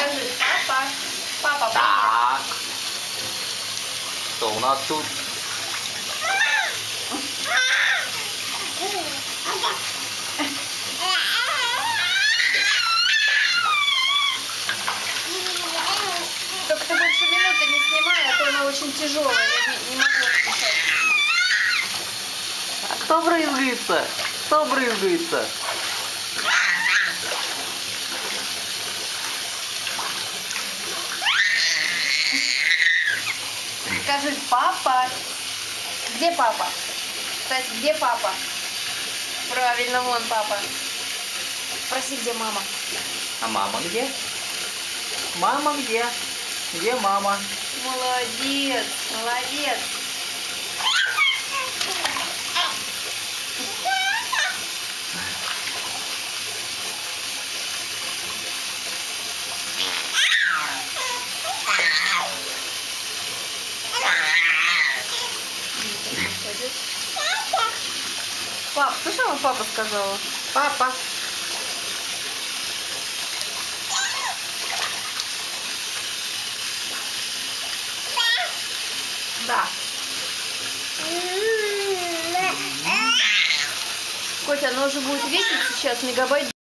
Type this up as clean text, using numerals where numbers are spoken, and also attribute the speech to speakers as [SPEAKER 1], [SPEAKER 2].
[SPEAKER 1] Скажи, папа. Папа,
[SPEAKER 2] Так. Что у нас тут?
[SPEAKER 1] Только ты больше минуты не снимай, а то она очень тяжелая. Я не могу отписать.
[SPEAKER 2] А кто брызгается? Кто брызгается?
[SPEAKER 1] Скажи, папа. Где папа? Кстати, где папа? Правильно, вон папа. Спроси, где мама.
[SPEAKER 2] А мама где? Мама где? Где мама?
[SPEAKER 1] Молодец, молодец. Пап, слышала, папа сказала? Папа. Да. Котя, оно уже будет весить сейчас мегабайт.